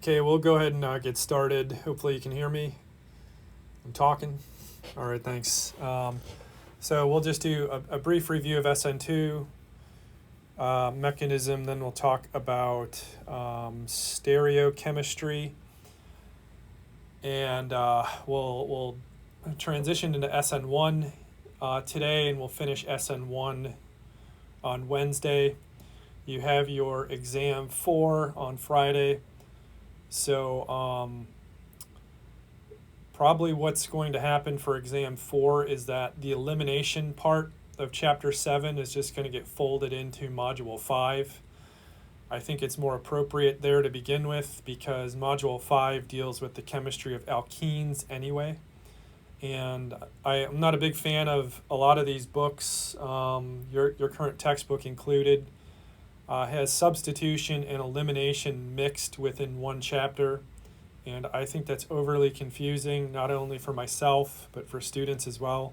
Okay, we'll go ahead and get started. Hopefully you can hear me. I'm talking. All right, thanks. So we'll just do a brief review of SN2 mechanism, then we'll talk about stereochemistry, and we'll transition into SN1 today, and we'll finish SN1 on Wednesday. You have your exam 4 on Friday. So probably what's going to happen for exam 4 is that the elimination part of chapter 7 is just going to get folded into module 5. I think it's more appropriate there to begin with because module 5 deals with the chemistry of alkenes anyway. And I'm not a big fan of a lot of these books, your current textbook included. Has substitution and elimination mixed within one chapter, and I think that's overly confusing, not only for myself but for students as well.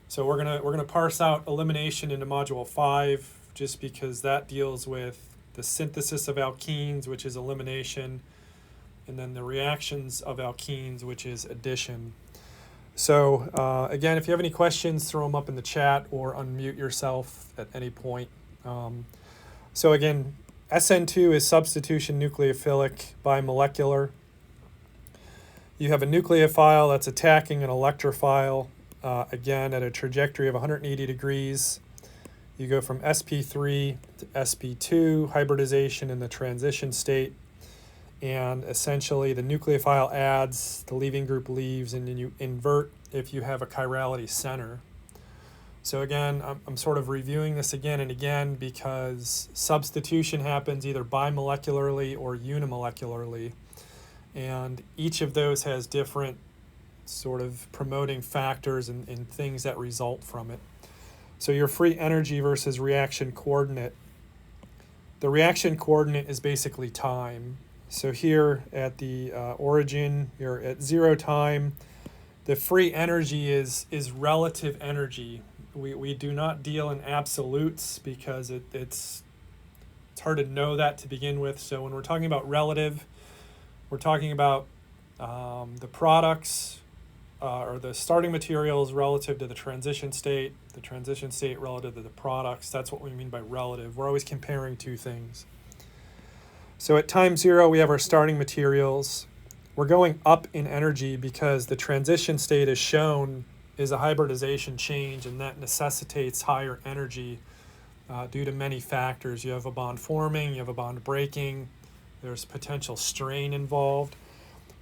So we're gonna parse out elimination into module 5, just because that deals with the synthesis of alkenes, which is elimination, and then the reactions of alkenes, which is addition. So again, if you have any questions, throw them up in the chat or unmute yourself at any point. So again, SN2 is substitution nucleophilic bimolecular. You have a nucleophile that's attacking an electrophile, again, at a trajectory of 180 degrees. You go from sp3 to sp2, hybridization in the transition state, and essentially the nucleophile adds, the leaving group leaves, and then you invert if you have a chirality center. So again, I'm sort of reviewing this again and again because substitution happens either bimolecularly or unimolecularly, and each of those has different sort of promoting factors and things that result from it. So your free energy versus reaction coordinate. The reaction coordinate is basically time. So here at the origin, you're at 0 time. The free energy is relative energy. We do not deal in absolutes because it's hard to know that to begin with. So when we're talking about relative, we're talking about the products or the starting materials relative to the transition state relative to the products. That's what we mean by relative. We're always comparing two things. So at time 0, we have our starting materials. We're going up in energy because the transition state is shown is a hybridization change, and that necessitates higher energy due to many factors. You have a bond forming, you have a bond breaking, there's potential strain involved.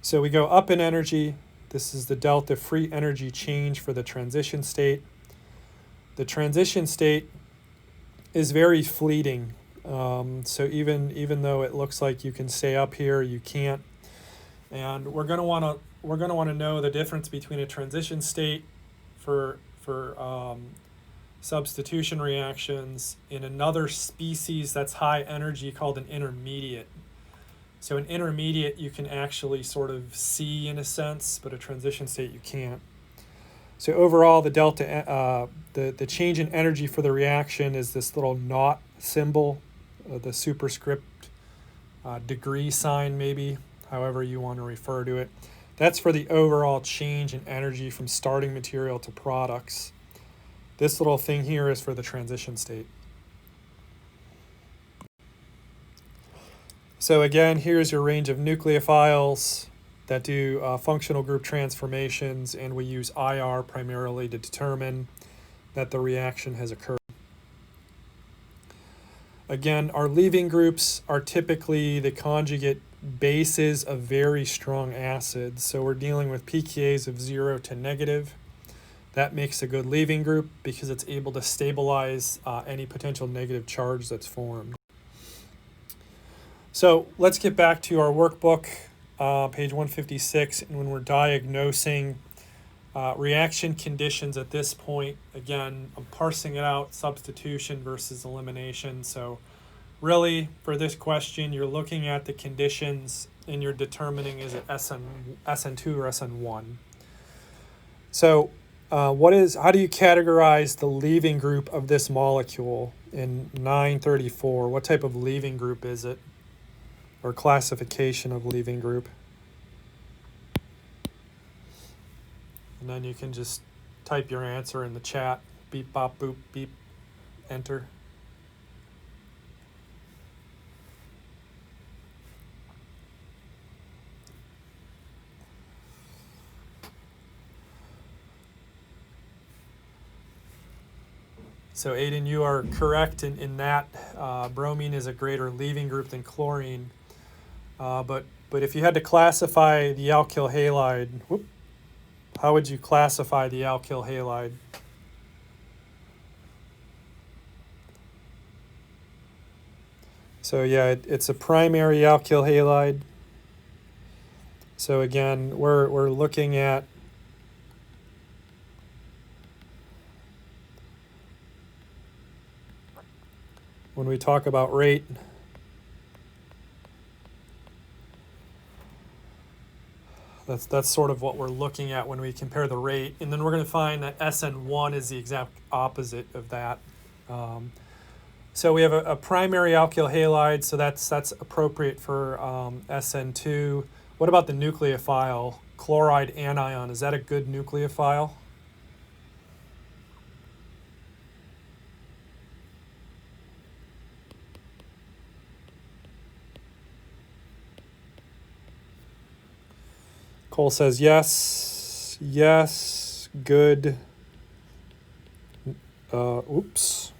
So we go up in energy. This is the delta free energy change for the transition state. The transition state is very fleeting. So even though it looks like you can stay up here, you can't. And we're going to want to know the difference between a transition state for substitution reactions in another species that's high energy called an intermediate. So an intermediate you can actually sort of see in a sense, but a transition state you can't. So overall, the delta, the change in energy for the reaction is this little naught symbol, the superscript degree sign maybe, however you want to refer to it. That's for the overall change in energy from starting material to products. This little thing here is for the transition state. So again, here's your range of nucleophiles that do functional group transformations, and we use IR primarily to determine that the reaction has occurred. Again, our leaving groups are typically the conjugate bases of very strong acids. So we're dealing with pKa's of 0 to negative. That makes a good leaving group because it's able to stabilize any potential negative charge that's formed. So let's get back to our workbook, page 156, and when we're diagnosing reaction conditions at this point, again, I'm parsing it out, substitution versus elimination. So really, for this question, you're looking at the conditions and you're determining is it SN2 or SN1. So how do you categorize the leaving group of this molecule in 934? What type of leaving group is it? or classification of leaving group. And then you can just type your answer in the chat. Beep, bop, boop, beep, enter. So Aiden, you are correct in that bromine is a greater leaving group than chlorine. But if you had to classify the alkyl halide, how would you classify the alkyl halide? So yeah, it's a primary alkyl halide. So again, we're looking at when we talk about rate, that's sort of what we're looking at when we compare the rate. And then we're going to find that SN1 is the exact opposite of that. So we have a primary alkyl halide, so that's appropriate for SN2. What about the nucleophile, chloride anion? Is that a good nucleophile? Cole says yes, yes, good. Oops.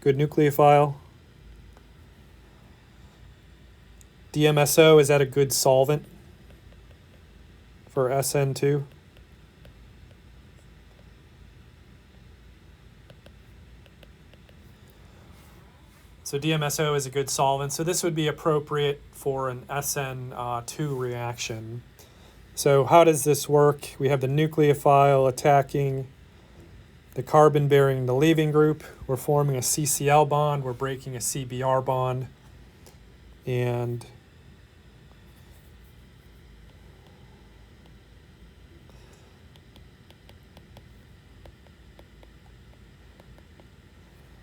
Good nucleophile. DMSO, is that a good solvent for SN2? So DMSO is a good solvent. So this would be appropriate for an SN2 reaction. So how does this work? We have the nucleophile attacking the carbon bearing the leaving group. We're forming a CCl bond. We're breaking a CBr bond. And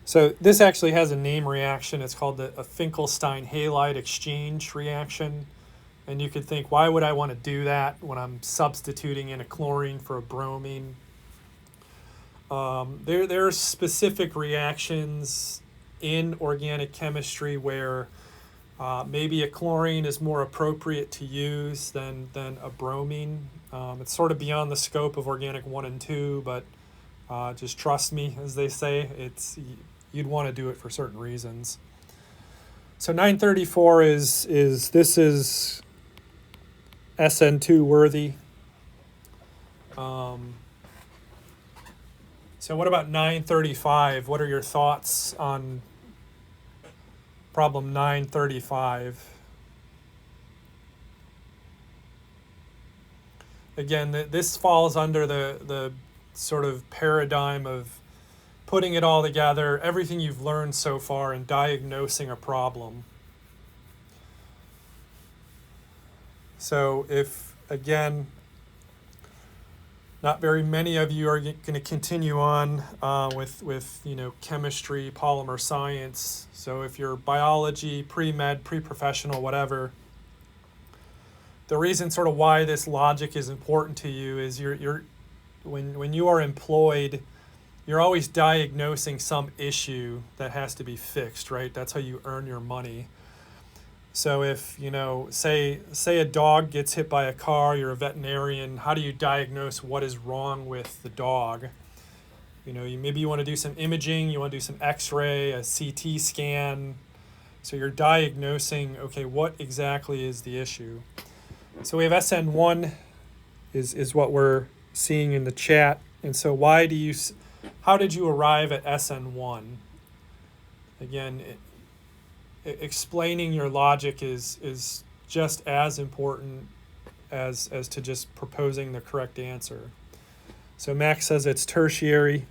so this actually has a name reaction. It's called a Finkelstein halide exchange reaction. And you could think, why would I want to do that when I'm substituting in a chlorine for a bromine? There are specific reactions in organic chemistry where maybe a chlorine is more appropriate to use than a bromine. It's sort of beyond the scope of organic 1 and 2, but just trust me, as they say. You'd want to do it for certain reasons. So 934 is SN2 worthy. So what about 935? What are your thoughts on problem 935? Again, this falls under the sort of paradigm of putting it all together, everything you've learned so far, and diagnosing a problem. So if, again, not very many of you are going to continue on with chemistry, polymer science. So if you're biology, pre-med, pre-professional, whatever, the reason sort of why this logic is important to you is when you are employed, you're always diagnosing some issue that has to be fixed, right? That's how you earn your money. So if, say a dog gets hit by a car, you're a veterinarian, how do you diagnose what is wrong with the dog? Maybe you want to do some imaging, you want to do some x-ray, a CT scan. So you're diagnosing, okay, what exactly is the issue? So we have SN1 is what we're seeing in the chat. And so how did you arrive at SN1? Again, explaining your logic is just as important as to just proposing the correct answer. So Max says it's tertiary.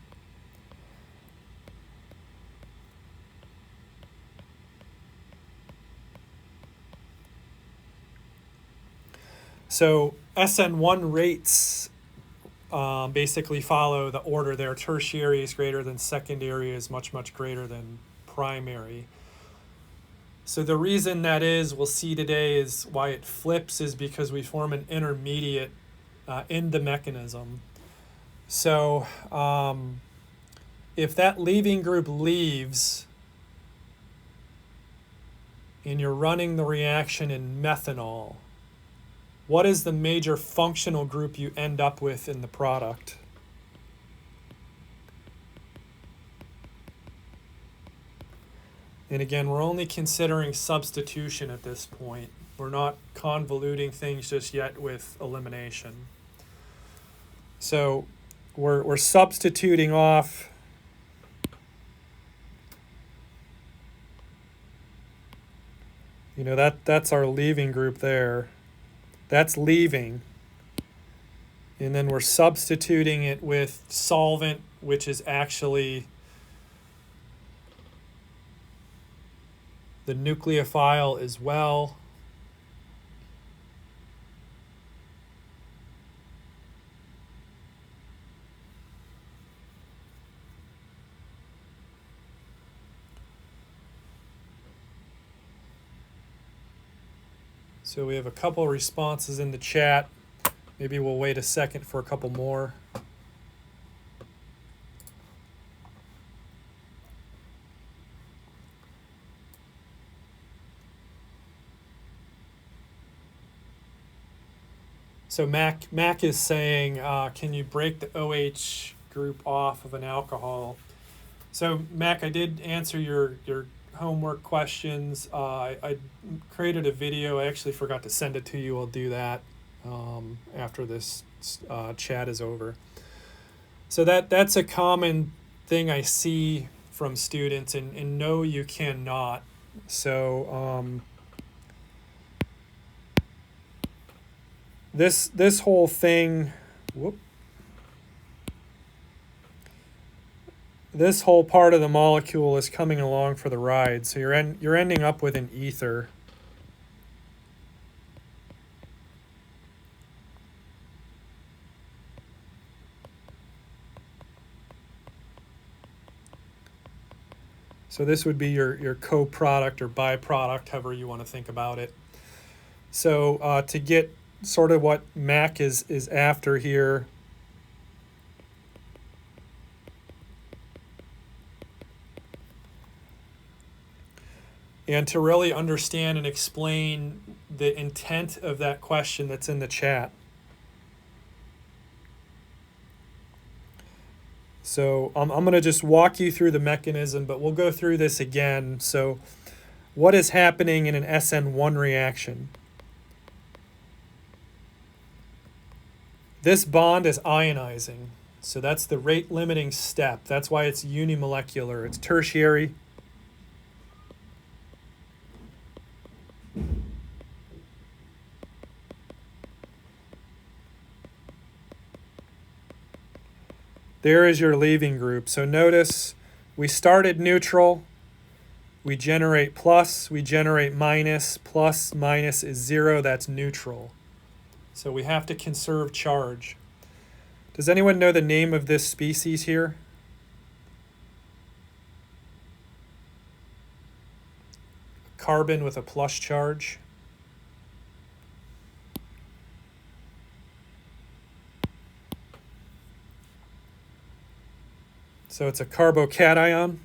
So SN1 rates basically follow the order there. Tertiary is greater than secondary, is much, much greater than primary. So the reason that is, we'll see today, is why it flips is because we form an intermediate in the mechanism. So if that leaving group leaves and you're running the reaction in methanol, what is the major functional group you end up with in the product? And again, we're only considering substitution at this point. We're not convoluting things just yet with elimination. So we're substituting off that's our leaving group there. That's leaving. And then we're substituting it with solvent, which is actually the nucleophile as well. So we have a couple responses in the chat. Maybe we'll wait a second for a couple more. So Mac is saying, can you break the OH group off of an alcohol? So Mac, I did answer your homework questions. I created a video. I actually forgot to send it to you. I'll do that after this chat is over. So that's a common thing I see from students, and no, you cannot. So this whole thing, this whole part of the molecule is coming along for the ride. So you're ending up with an ether. So this would be your co-product or byproduct, however you want to think about it. So to get sort of what Mac is after here, and to really understand and explain the intent of that question that's in the chat. So I'm going to just walk you through the mechanism, but we'll go through this again. So what is happening in an SN1 reaction? This bond is ionizing. So that's the rate limiting step. That's why it's unimolecular. It's tertiary. There is your leaving group. So notice we started neutral. We generate plus, we generate minus. Plus, minus is 0. That's neutral. So we have to conserve charge. Does anyone know the name of this species here? Carbon with a plus charge. So it's a carbocation.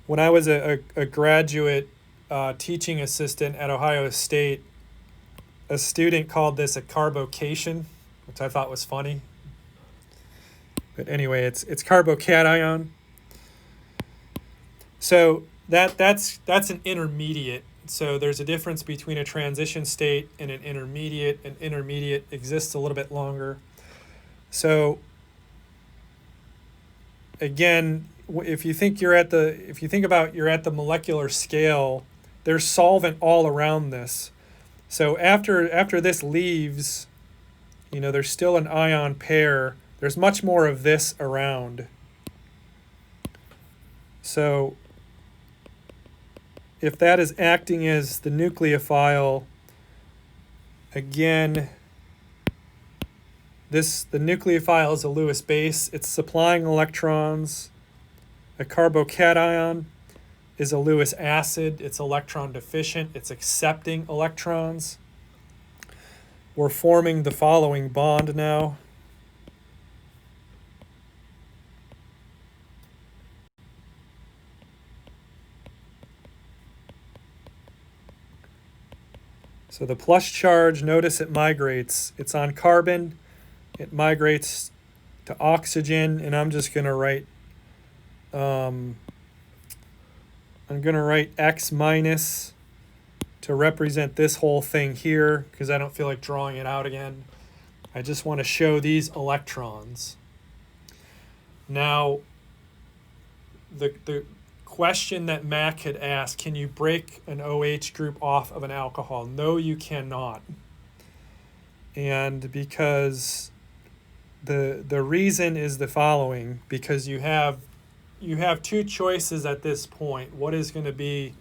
When I was a graduate teaching assistant at Ohio State, a student called this a carbocation, which I thought was funny. But anyway, it's carbocation. So that's an intermediate. So there's a difference between a transition state and an intermediate. An intermediate exists a little bit longer. So again, if you think you're at the molecular scale, there's solvent all around this. So after this leaves, there's still an ion pair. There's much more of this around. So if that is acting as the nucleophile, again, the nucleophile is a Lewis base. It's supplying electrons. A carbocation is a Lewis acid. It's electron deficient. It's accepting electrons. We're forming the following bond now. So the plus charge, notice it migrates. It's on carbon. It migrates to oxygen, and I'm just going to write X minus to represent this whole thing here because I don't feel like drawing it out again. I just want to show these electrons. Now, the question that Mac had asked, can you break an OH group off of an alcohol? No, you cannot. And because the reason is the following, because you have two choices at this point. What is going to be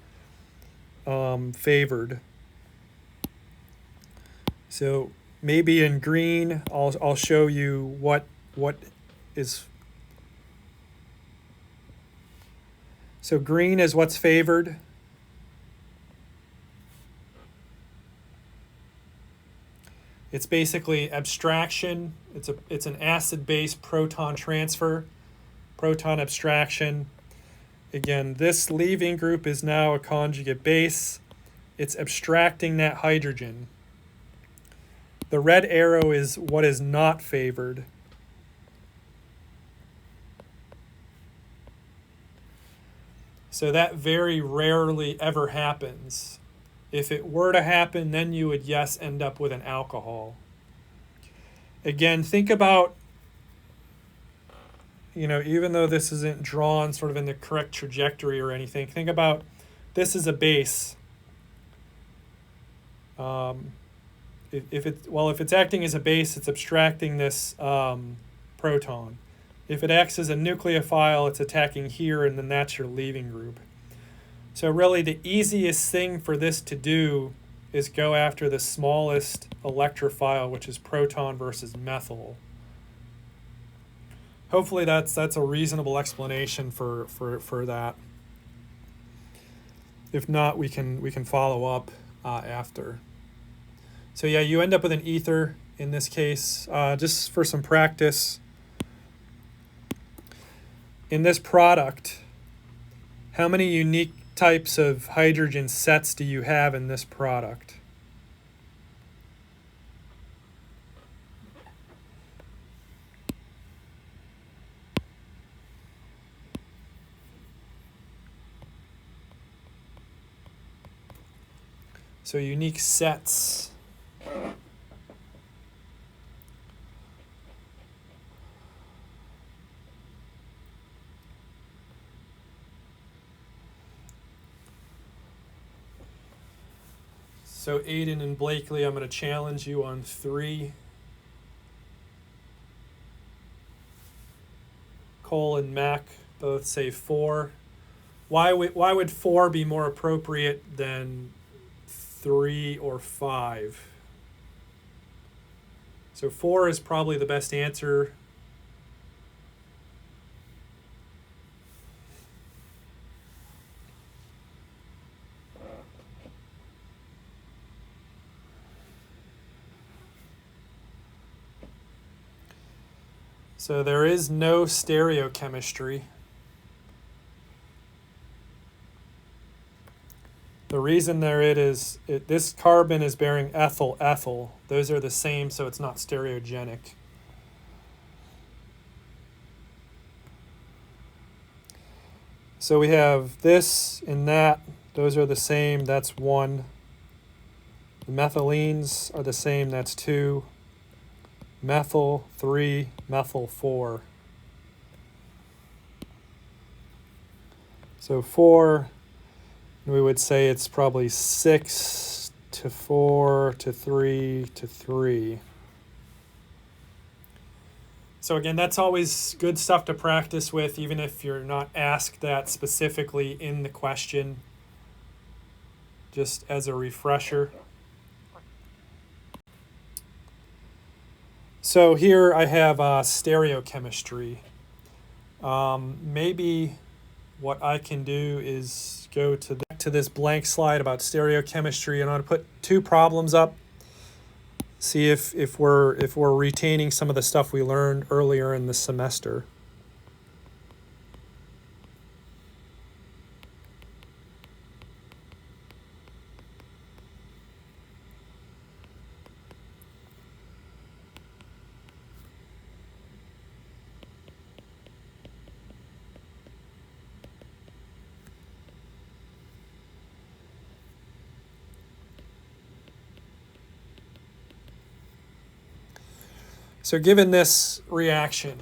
favored? So maybe in green, I'll show you what is. So green is what's favored. It's basically abstraction. It's an acid-base proton transfer, proton abstraction. Again, this leaving group is now a conjugate base. It's abstracting that hydrogen. The red arrow is what is not favored. So that very rarely ever happens. If it were to happen, then you would, yes, end up with an alcohol. Again, think about, even though this isn't drawn sort of in the correct trajectory or anything, think about this is a base. If it's acting as a base, it's abstracting this proton. If it acts as a nucleophile, it's attacking here, and then that's your leaving group. So really the easiest thing for this to do is go after the smallest electrophile, which is proton versus methyl. Hopefully that's a reasonable explanation for that. If not, we can follow up after. So yeah, you end up with an ether in this case. Just for some practice, in this product, how many unique types of hydrogen sets do you have in this product? So unique sets. So Aiden and Blakely, I'm going to challenge you on 3. Cole and Mac both say 4. Why would 4 be more appropriate than 3 or 5? So 4 is probably the best answer. So there is no stereochemistry. The reason this carbon is bearing ethyl. Those are the same, so it's not stereogenic. So we have this and that. Those are the same. That's 1. The methylenes are the same. That's 2. Methyl 3, methyl 4. So 4, we would say it's probably 6 to 4 to 3 to 3. So again, that's always good stuff to practice with, even if you're not asked that specifically in the question, just as a refresher. So here I have stereochemistry. Maybe what I can do is go to this blank slide about stereochemistry, and I'm going to put two problems up. See if we're retaining some of the stuff we learned earlier in the semester. So given this reaction,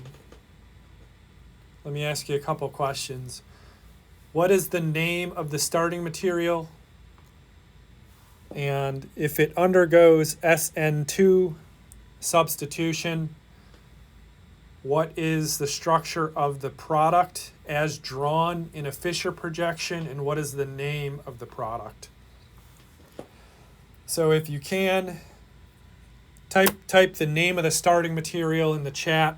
let me ask you a couple questions. What is the name of the starting material? And if it undergoes SN2 substitution, what is the structure of the product as drawn in a Fisher projection, and what is the name of the product? So if you can, type the name of the starting material in the chat.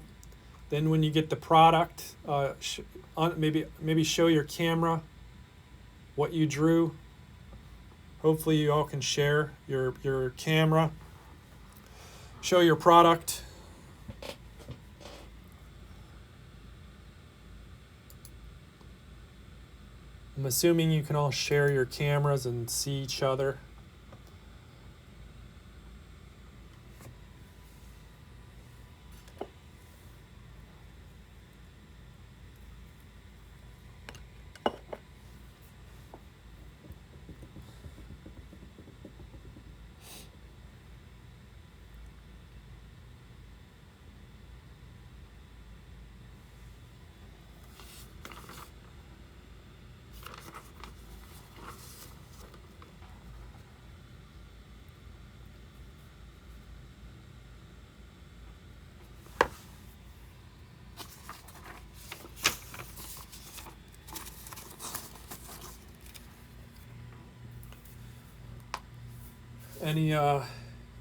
Then when you get the product, maybe show your camera what you drew. Hopefully you all can share your camera. Show your product. I'm assuming you can all share your cameras and see each other.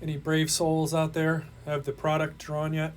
Any brave souls out there have the product drawn yet?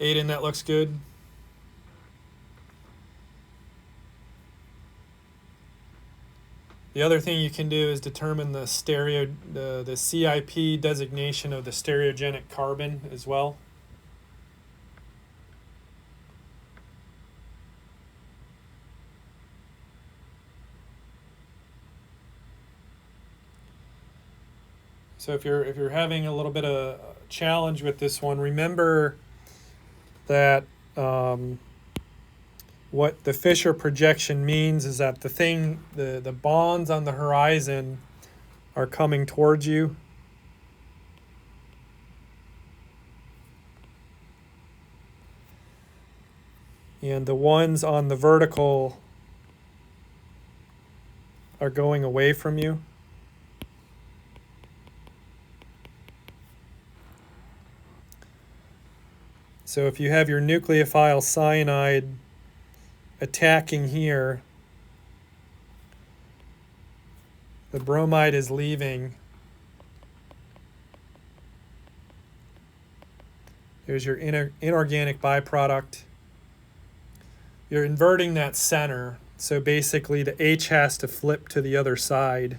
Aiden, that looks good. The other thing you can do is determine the CIP designation of the stereogenic carbon as well. So if you're having a little bit of a challenge with this one, remember that what the Fisher projection means is that the bonds on the horizon are coming towards you. And the ones on the vertical are going away from you. So if you have your nucleophile cyanide attacking here, the bromide is leaving. There's your inorganic byproduct. You're inverting that center, so basically the H has to flip to the other side.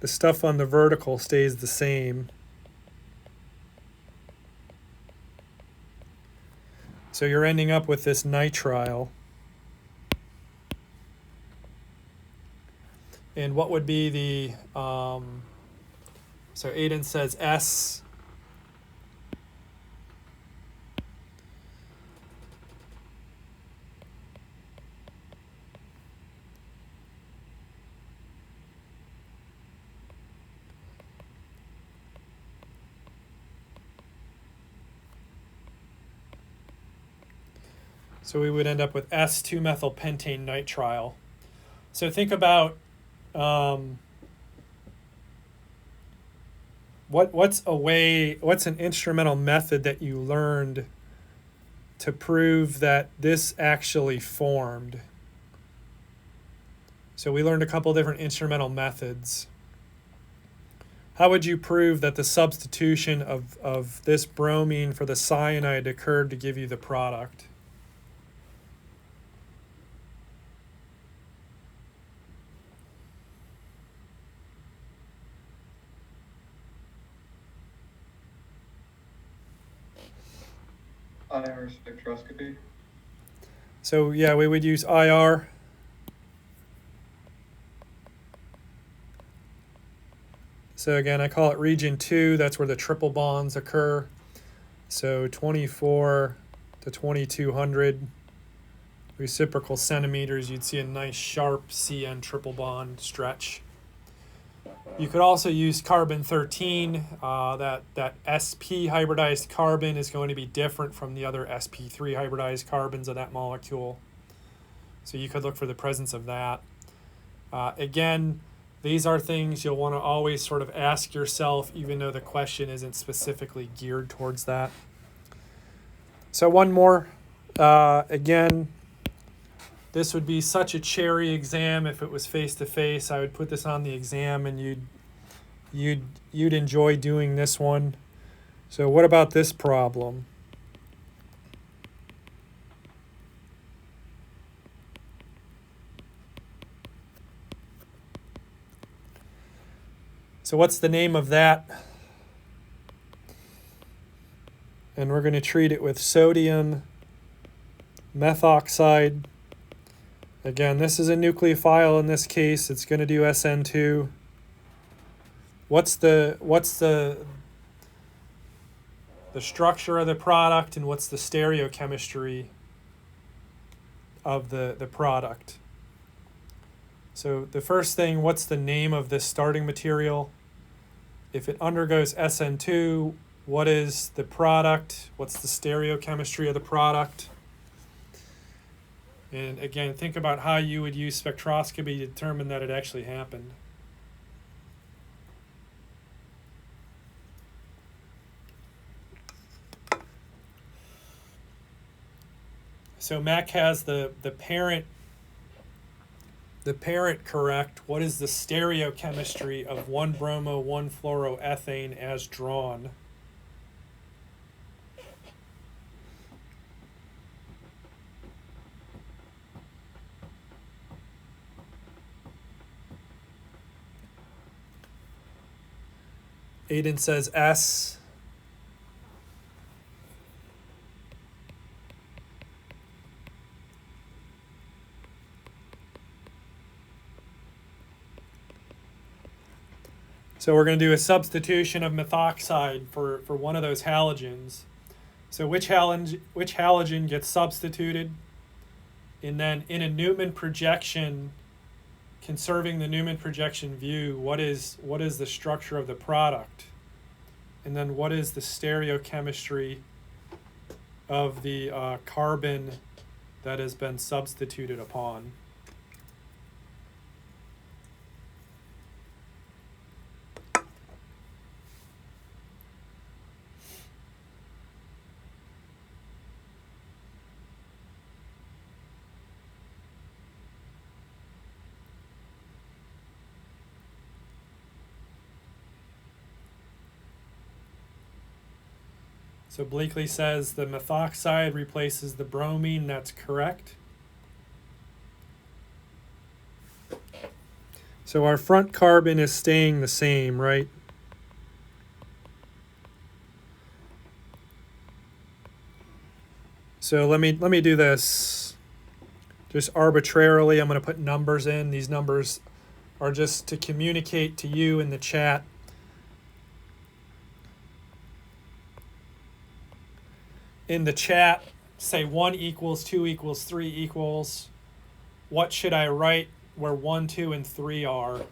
The stuff on the vertical stays the same. So you're ending up with this nitrile. And what would be the, so Aiden says S. So we would end up with S2-methylpentane nitrile. So think about what's an instrumental method that you learned to prove that this actually formed. So we learned a couple different instrumental methods. How would you prove that the substitution of this bromine for the cyanide occurred to give you the product? IR spectroscopy. So yeah, we would use IR. So again, I call it region 2. That's where the triple bonds occur. So 24 to 2200 reciprocal centimeters, you'd see a nice sharp CN triple bond stretch. You could also use carbon-13. That sp hybridized carbon is going to be different from the other sp3 hybridized carbons of that molecule. So you could look for the presence of that. Again, these are things you'll want to always sort of ask yourself, even though the question isn't specifically geared towards that. So one more. Again, this would be such a cherry exam if it was face-to-face. I would put this on the exam and you'd enjoy doing this one. So what about this problem? So what's the name of that? And we're going to treat it with sodium methoxide. Again, this is a nucleophile in this case. It's going to do SN2. What's the structure of the product and what's the stereochemistry of the product? So the first thing, what's the name of this starting material? If it undergoes SN2, what is the product? What's the stereochemistry of the product? And again, think about how you would use spectroscopy to determine that it actually happened. So Mac has the parent correct. What is the stereochemistry of 1-bromo-1-fluoroethane as drawn? Aiden says S. So we're going to do a substitution of methoxide for one of those halogens. So which halogen gets substituted? And then in a Newman projection, conserving the Newman projection view, what is the structure of the product? And then what is the stereochemistry of the carbon that has been substituted upon? So Bleakley says the methoxide replaces the bromine. That's correct. So our front carbon is staying the same, right? So let me do this just arbitrarily. I'm going to put numbers in. These numbers are just to communicate to you in the chat. In the chat, say 1 equals, 2 equals, 3 equals. What should I write where 1, 2, and 3 are?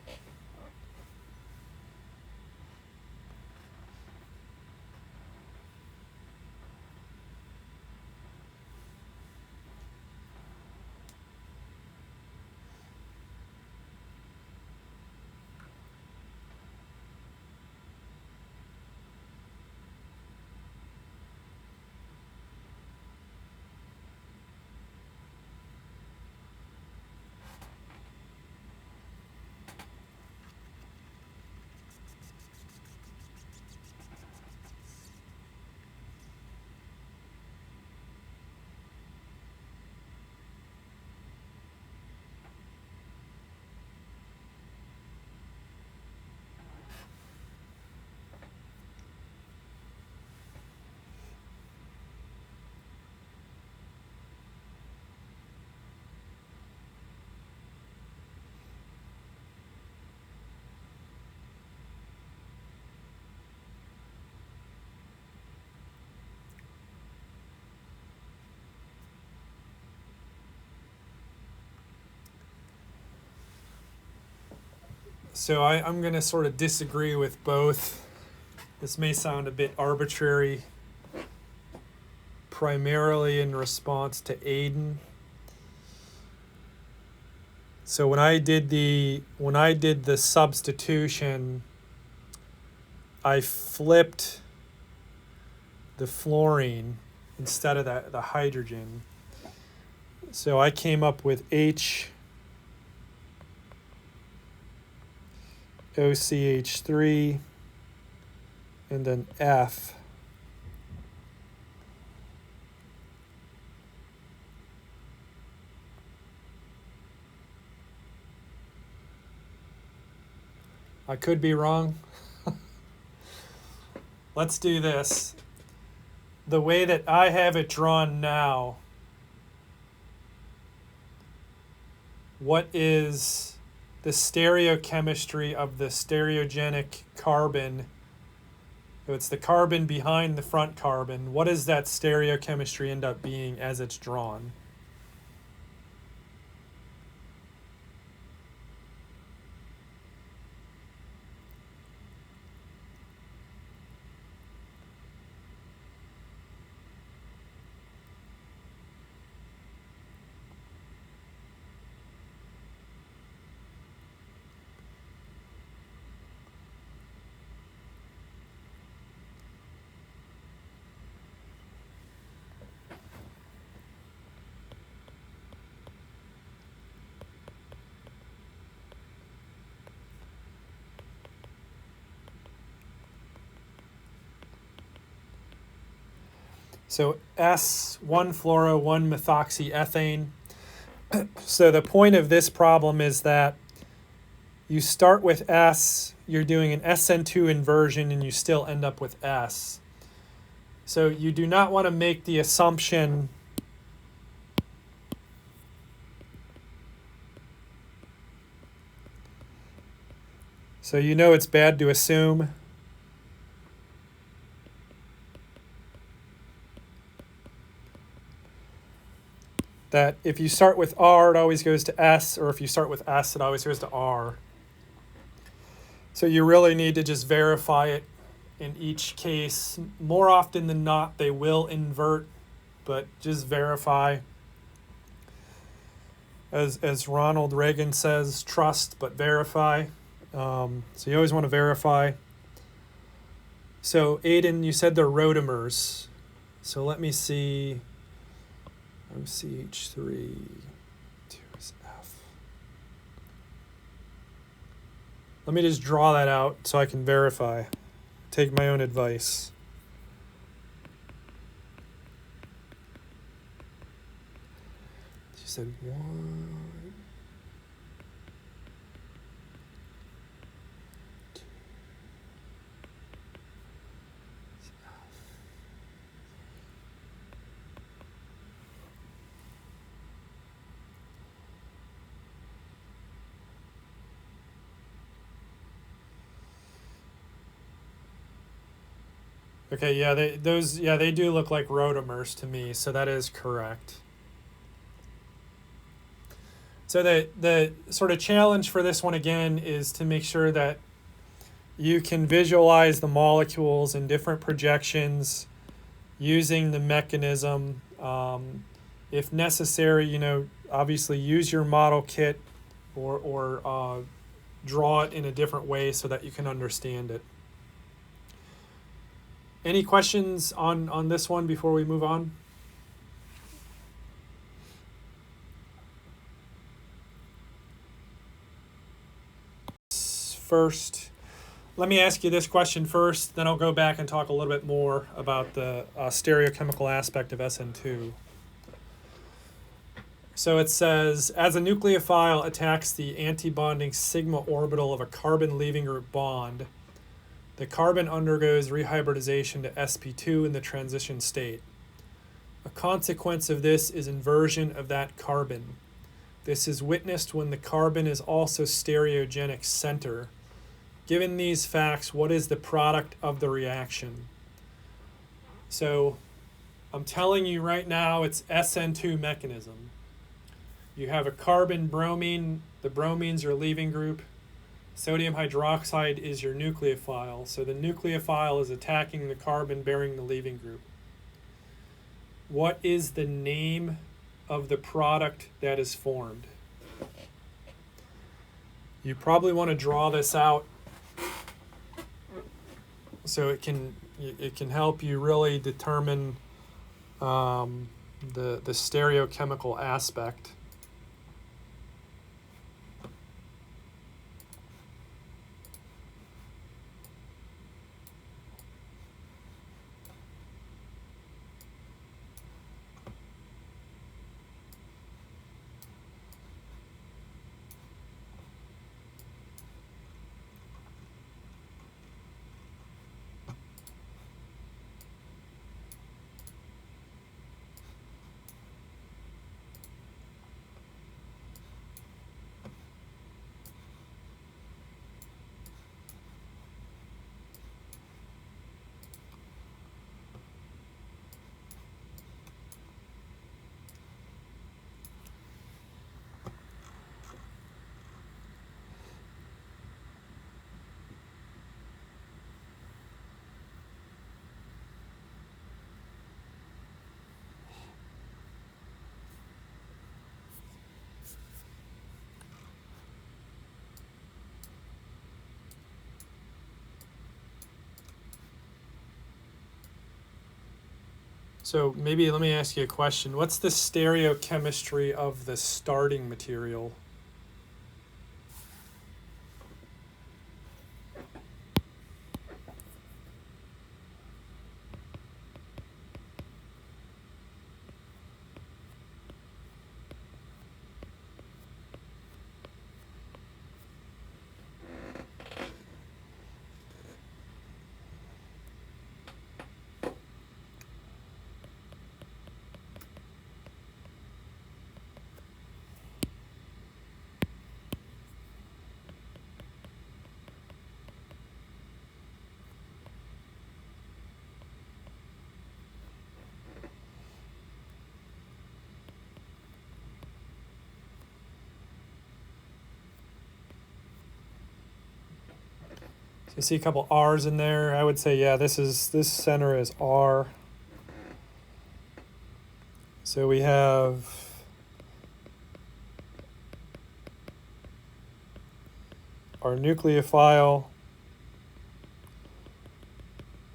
So I'm going to sort of disagree with both. This may sound a bit arbitrary, primarily in response to Aiden. So when I did the substitution, I flipped the fluorine instead of the hydrogen. So I came up with HOCH3 and then F. I could be wrong. Let's do this. The way that I have it drawn now, what is the stereochemistry of the stereogenic carbon? So it's the carbon behind the front carbon. What does that stereochemistry end up being as it's drawn? So S1 fluoro, 1 methoxyethane. So the point of this problem is that you start with S, you're doing an SN2 inversion, and you still end up with S. So you do not want to make the assumption so you know it's bad to assume that if you start with R, it always goes to S, or if you start with S, it always goes to R. So you really need to just verify it in each case. More often than not, they will invert, but just verify. As Ronald Reagan says, trust but verify. So you always want to verify. So Aiden, you said they're rotamers. So let me see. OCH3, 2 is F. Let me just draw that out so I can verify. Take my own advice. She said 1. Okay, yeah, they do look like rotamers to me, so that is correct. So the sort of challenge for this one again is to make sure that you can visualize the molecules in different projections using the mechanism. If necessary, obviously use your model kit or draw it in a different way so that you can understand it. Any questions on this one before we move on? First, let me ask you this question first, then I'll go back and talk a little bit more about the stereochemical aspect of SN2. So it says, as a nucleophile attacks the antibonding sigma orbital of a carbon leaving group bond, the carbon undergoes rehybridization to sp2 in the transition state. A consequence of this is inversion of that carbon. This is witnessed when the carbon is also stereogenic center. Given these facts, what is the product of the reaction? So I'm telling you right now it's SN2 mechanism. You have a carbon bromine, the bromines are leaving group. Sodium hydroxide is your nucleophile. So the nucleophile is attacking the carbon bearing the leaving group. What is the name of the product that is formed? You probably want to draw this out so it can help you really determine the stereochemical aspect. So maybe let me ask you a question. What's the stereochemistry of the starting material? You see a couple R's in there. I would say, yeah, this center is R. So we have our nucleophile.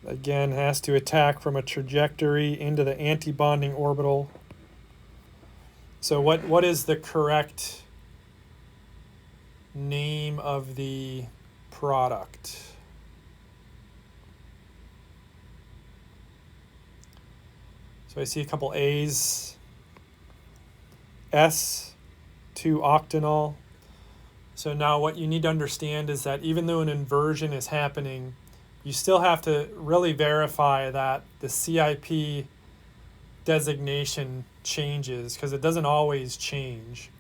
Again, has to attack from a trajectory into the antibonding orbital. So what is the correct name of the product? So I see a couple A's. S2 octanol. So now what you need to understand is that even though an inversion is happening, you still have to really verify that the CIP designation changes, because it doesn't always change.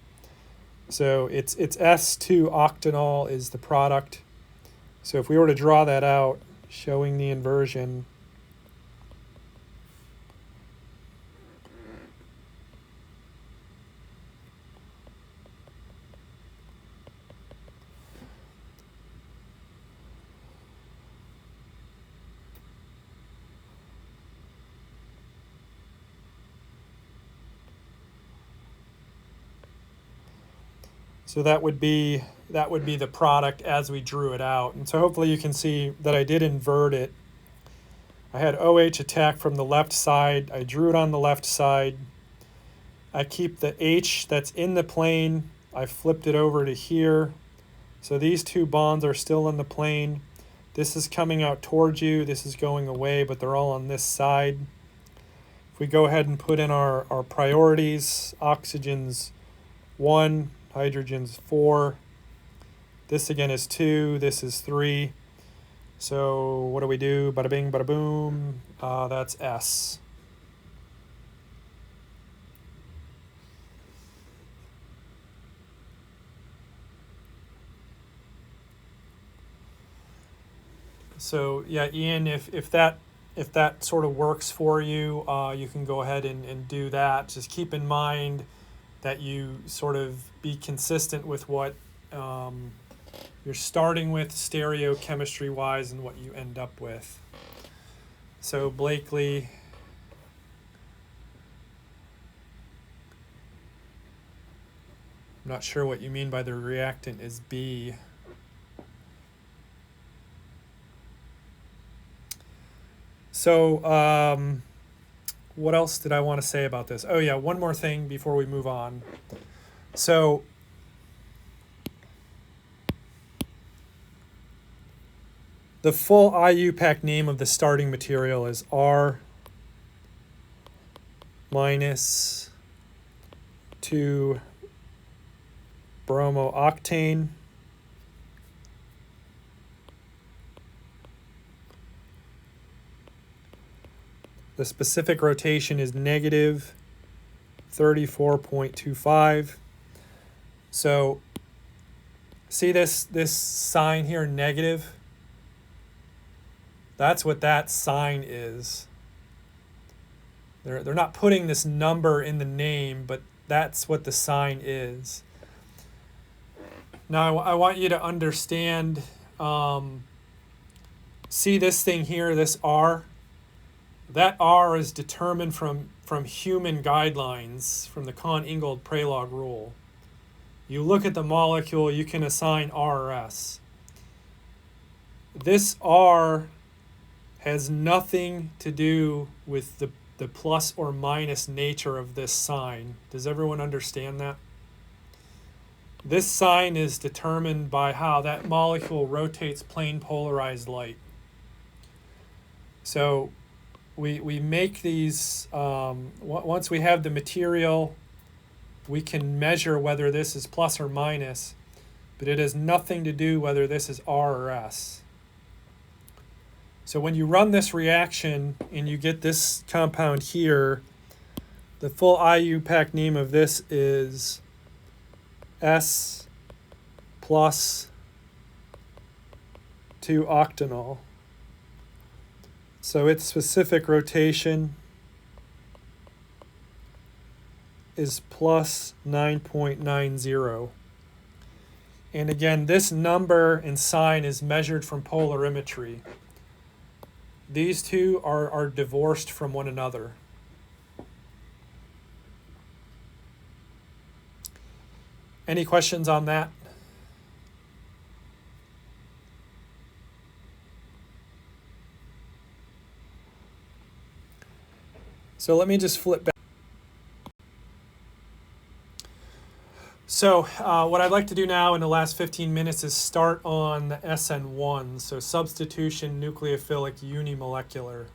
So it's S2 octanol is the product. So if we were to draw that out, showing the inversion, so that would be the product as we drew it out. And so hopefully you can see that I did invert it. I had OH attack from the left side. I drew it on the left side. I keep the H that's in the plane. I flipped it over to here. So these two bonds are still in the plane. This is coming out towards you. This is going away, but they're all on this side. If we go ahead and put in our priorities, oxygen's 1, hydrogen's 4. This again is 2, this is 3. So what do we do? Bada bing, bada boom. That's S. So yeah, Ian, if that sort of works for you, you can go ahead and do that. Just keep in mind that you sort of be consistent with what you're starting with stereochemistry-wise and what you end up with. So Blakely, I'm not sure what you mean by the reactant is B. So what else did I want to say about this? Oh yeah, one more thing before we move on. So the full IUPAC name of the starting material is R minus 2 bromooctane the specific rotation is negative 34.25. So see this sign here, negative? That's what that sign is. They're not putting this number in the name, but that's what the sign is. Now I want you to understand, see this thing here, this R? That R is determined from human guidelines, from the Kohn-Ingold-Prelog rule. You look at the molecule, you can assign R or S. This R has nothing to do with the plus or minus nature of this sign. Does everyone understand that? This sign is determined by how that molecule rotates plane polarized light. So we make these, once we have the material, we can measure whether this is plus or minus, but it has nothing to do whether this is R or S. So when you run this reaction and you get this compound here, the full IUPAC name of this is S plus 2-octanol. So its specific rotation is plus 9.90. And again, this number and sign is measured from polarimetry. These two are divorced from one another. Any questions on that? So let me just flip back. So what I'd like to do now in the last 15 minutes is start on the SN1, so substitution nucleophilic unimolecular.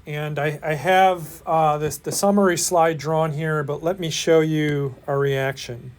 And I have the summary slide drawn here, but let me show you a reaction.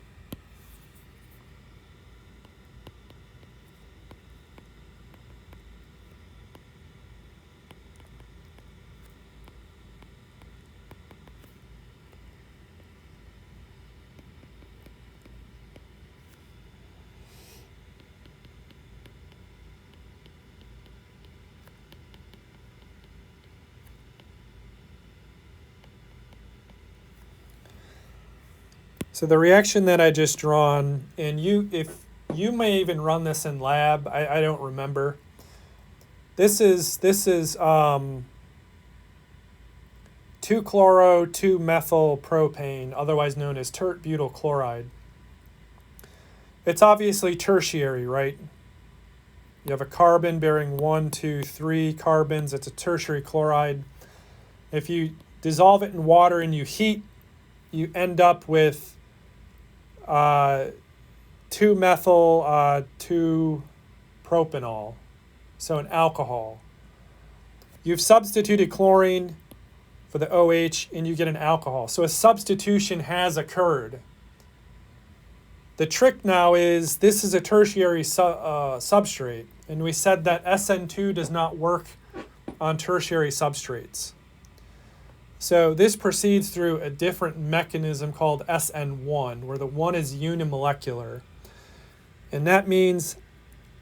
So the reaction that I just drawn, and if you may even run this in lab, I don't remember. This is 2-chloro-2-methylpropane, otherwise known as tert-butyl chloride. It's obviously tertiary, right? You have a carbon bearing 1, 2, 3 carbons. It's a tertiary chloride. If you dissolve it in water and you heat, you end up with 2-methyl 2-propanol, so an alcohol. You've substituted chlorine for the OH and you get an alcohol. So a substitution has occurred. The trick now is this is a tertiary substrate, and we said that SN2 does not work on tertiary substrates. So this proceeds through a different mechanism called SN1, where the 1 is unimolecular. And that means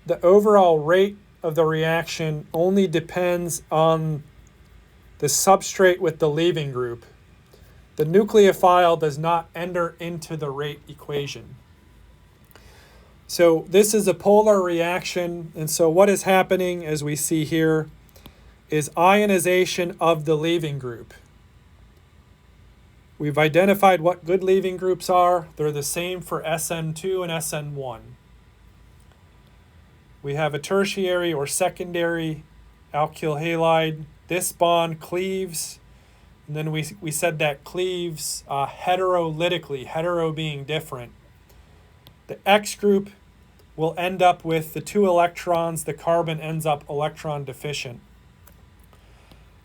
the overall rate of the reaction only depends on the substrate with the leaving group. The nucleophile does not enter into the rate equation. So this is a polar reaction, and so what is happening, as we see here, is ionization of the leaving group. We've identified what good leaving groups are. They're the same for SN2 and SN1. We have a tertiary or secondary alkyl halide. This bond cleaves, and then we said that cleaves heterolytically, hetero being different. The X group will end up with the 2 electrons. The carbon ends up electron deficient.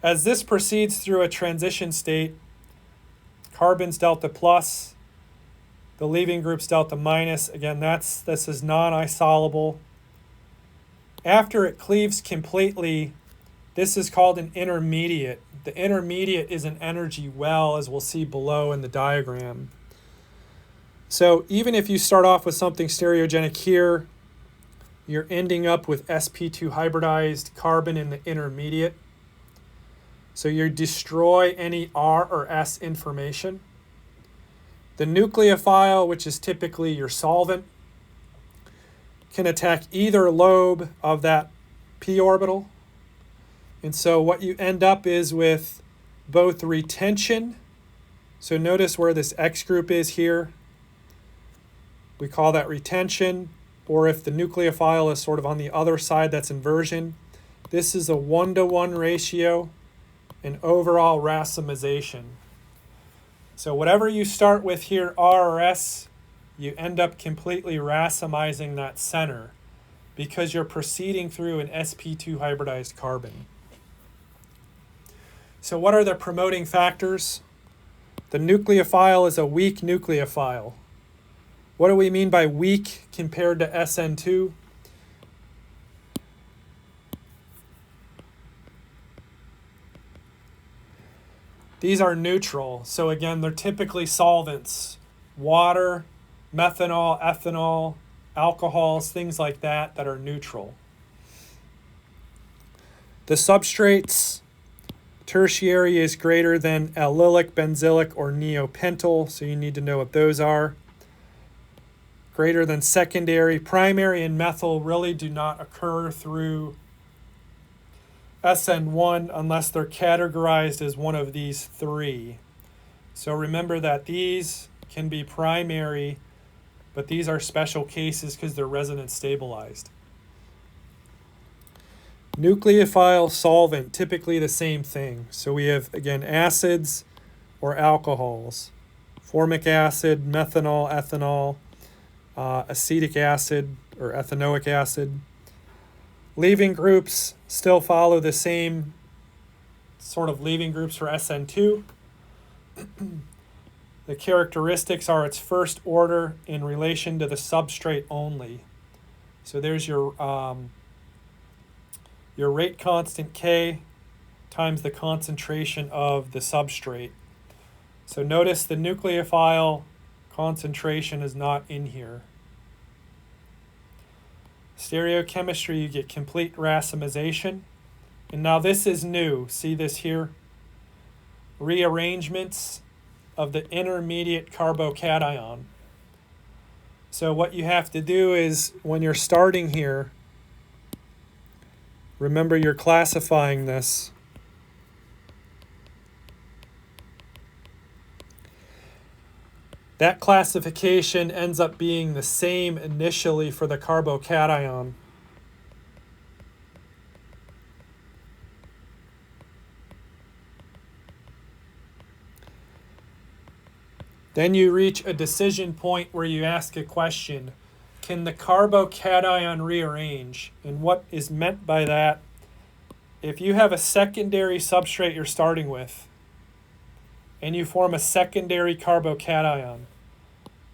As this proceeds through a transition state, carbon's delta plus, the leaving group's delta minus. Again, this is non-isolable. After it cleaves completely, this is called an intermediate. The intermediate is an energy well, as we'll see below in the diagram. So even if you start off with something stereogenic here, you're ending up with sp2 hybridized carbon in the intermediate. So you destroy any R or S information. The nucleophile, which is typically your solvent, can attack either lobe of that p orbital. And so what you end up is with both retention. So notice where this X group is here. We call that retention, or if the nucleophile is sort of on the other side, that's inversion. This is a 1-to-1 ratio in overall racemization. So whatever you start with here, R or S, you end up completely racemizing that center because you're proceeding through an sp2 hybridized carbon. So what are the promoting factors? The nucleophile is a weak nucleophile. What do we mean by weak compared to SN2? These are neutral. So again, they're typically solvents. Water, methanol, ethanol, alcohols, things like that are neutral. The substrates, tertiary is greater than allylic, benzylic, or neopentyl, so you need to know what those are. Greater than secondary. Primary and methyl really do not occur through SN1 unless they're categorized as one of these 3. So remember that these can be primary, but these are special cases because they're resonance stabilized. Nucleophile solvent, typically the same thing. So we have, again, acids or alcohols. Formic acid, methanol, ethanol, acetic acid or ethanoic acid. Leaving groups still follow the same sort of leaving groups for SN2. The characteristics are its first order in relation to the substrate only. So there's your rate constant K times the concentration of the substrate. So notice the nucleophile concentration is not in here. Stereochemistry, you get complete racemization. And now this is new. See this here? Rearrangements of the intermediate carbocation. So what you have to do is, when you're starting here, remember you're classifying this. That classification ends up being the same initially for the carbocation. Then you reach a decision point where you ask a question. Can the carbocation rearrange? And what is meant by that, if you have a secondary substrate you're starting with, and you form a secondary carbocation,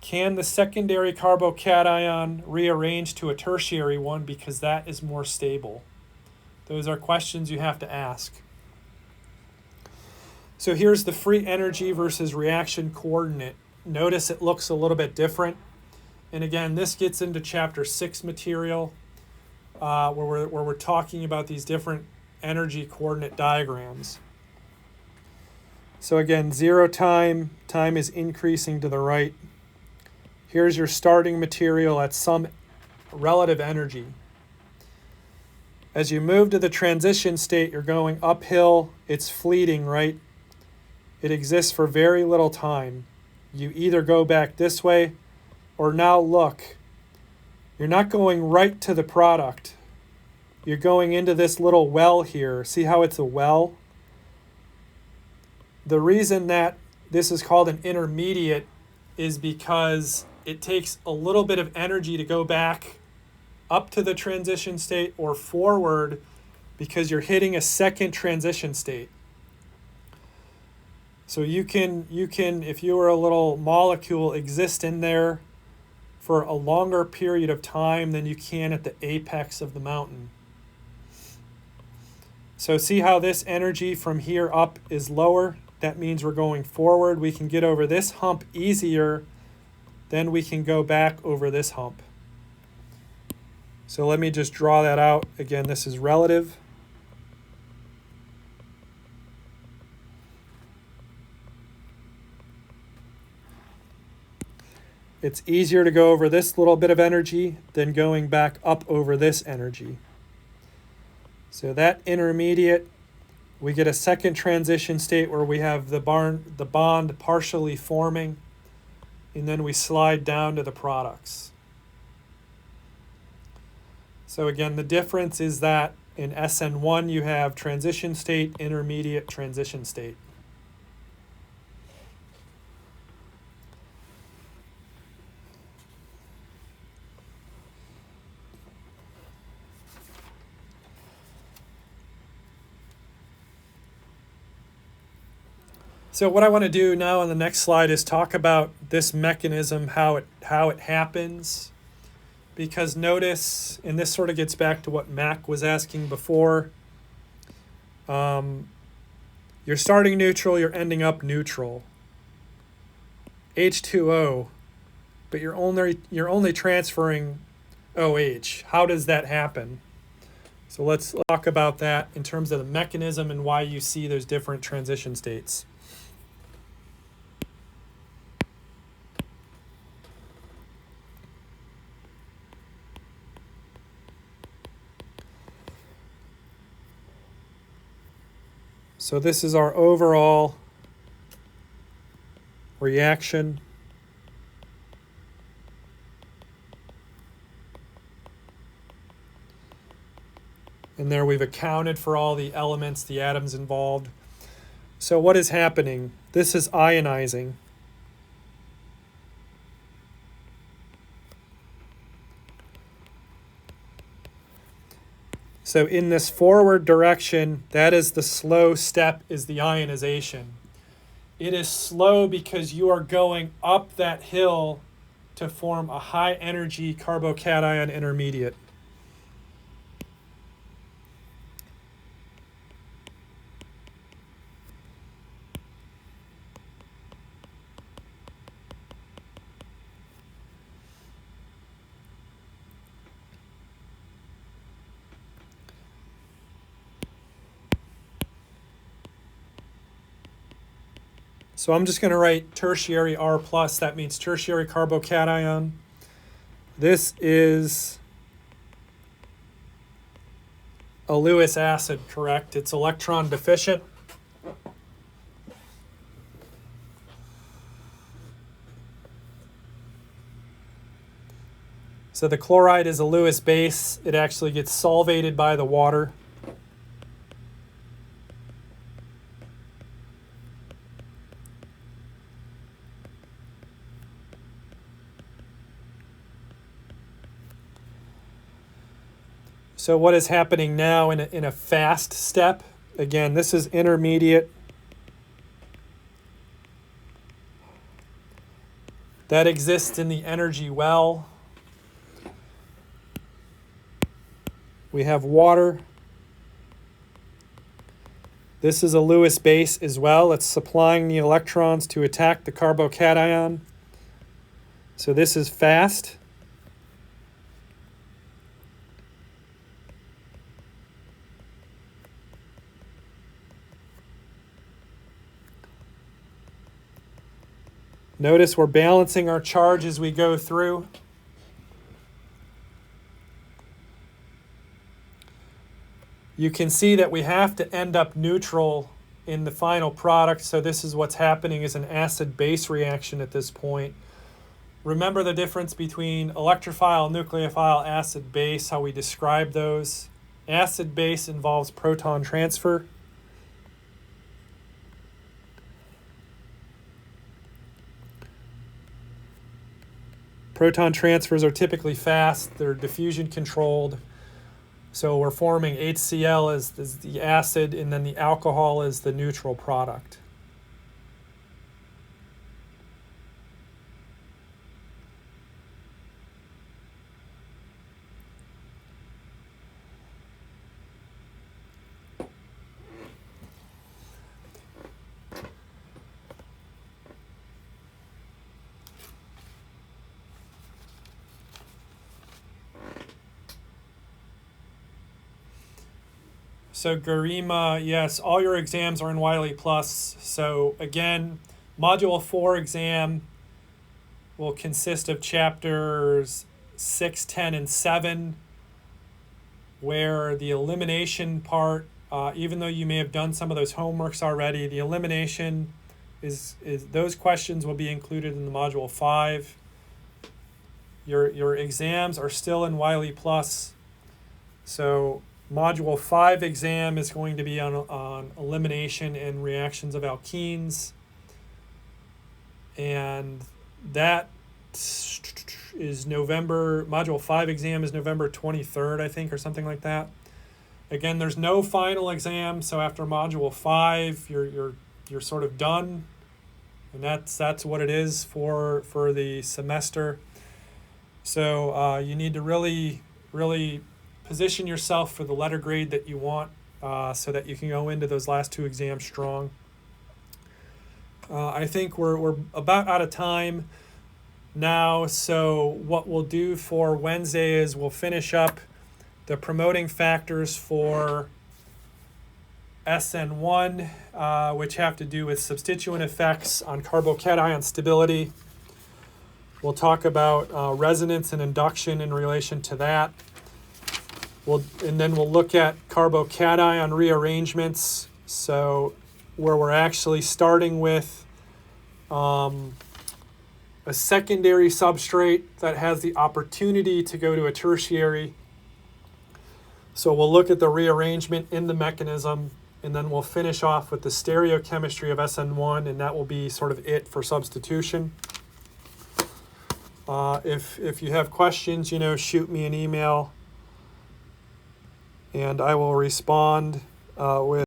can the secondary carbocation rearrange to a tertiary one because that is more stable? Those are questions you have to ask. So here's the free energy versus reaction coordinate. Notice it looks a little bit different. And again, this gets into chapter 6 material where we're talking about these different energy coordinate diagrams. So again, 0 time is increasing to the right. Here's your starting material at some relative energy. As you move to the transition state, you're going uphill. It's fleeting, right? It exists for very little time. You either go back this way, or now look. You're not going right to the product. You're going into this little well here. See how it's a well? The reason that this is called an intermediate is because it takes a little bit of energy to go back up to the transition state or forward because you're hitting a second transition state. So you can, if you were a little molecule, exist in there for a longer period of time than you can at the apex of the mountain. So see how this energy from here up is lower? That means we're going forward. We can get over this hump easier than we can go back over this hump. So let me just draw that out. Again, this is relative. It's easier to go over this little bit of energy than going back up over this energy. So that intermediate, we get a second transition state where we have the bond partially forming, and then we slide down to the products. So again, the difference is that in SN1 you have transition state, intermediate, transition state. So what I want to do now on the next slide is talk about this mechanism, how it happens. Because notice, and this sort of gets back to what Mac was asking before, you're starting neutral, you're ending up neutral. H2O, but you're only transferring OH. How does that happen? So let's talk about that in terms of the mechanism and why you see those different transition states. So this is our overall reaction. And there we've accounted for all the elements, the atoms involved. So what is happening? This is ionizing. So in this forward direction, that is the slow step, is the ionization. It is slow because you are going up that hill to form a high energy carbocation intermediate. So I'm just going to write tertiary R+, that means tertiary carbocation. This is a Lewis acid, correct? It's electron deficient. So the chloride is a Lewis base. It actually gets solvated by the water. So what is happening now in a fast step? Again, this is intermediate. That exists in the energy well. We have water. This is a Lewis base as well. It's supplying the electrons to attack the carbocation. So this is fast. Notice we're balancing our charge as we go through. You can see that we have to end up neutral in the final product, so this is what's happening is an acid-base reaction at this point. Remember the difference between electrophile, nucleophile, acid-base, how we describe those. Acid-base involves proton transfer. Proton transfers are typically fast, they're diffusion controlled. So we're forming HCl as the acid, and then the alcohol is the neutral product. So Garima, yes, all your exams are in Wiley Plus. So again, Module 4 exam will consist of chapters 6, 10, and 7, where the elimination part, even though you may have done some of those homeworks already, the elimination is those questions will be included in the Module 5. Your exams are still in Wiley Plus. So Module 5 exam is going to be on elimination and reactions of alkenes. And that is Module 5 exam is November 23rd, I think, or something like that. Again, there's no final exam, so after Module 5, you're sort of done. And that's what it is for the semester. So you need to really position yourself for the letter grade that you want, so that you can go into those last 2 exams strong. I think we're about out of time now, so what we'll do for Wednesday is we'll finish up the promoting factors for SN1, which have to do with substituent effects on carbocation stability. We'll talk about resonance and induction in relation to that. And then we'll look at carbocation rearrangements, so where we're actually starting with a secondary substrate that has the opportunity to go to a tertiary. So we'll look at the rearrangement in the mechanism, and then we'll finish off with the stereochemistry of SN1, and that will be sort of it for substitution. If you have questions, shoot me an email, and I will respond with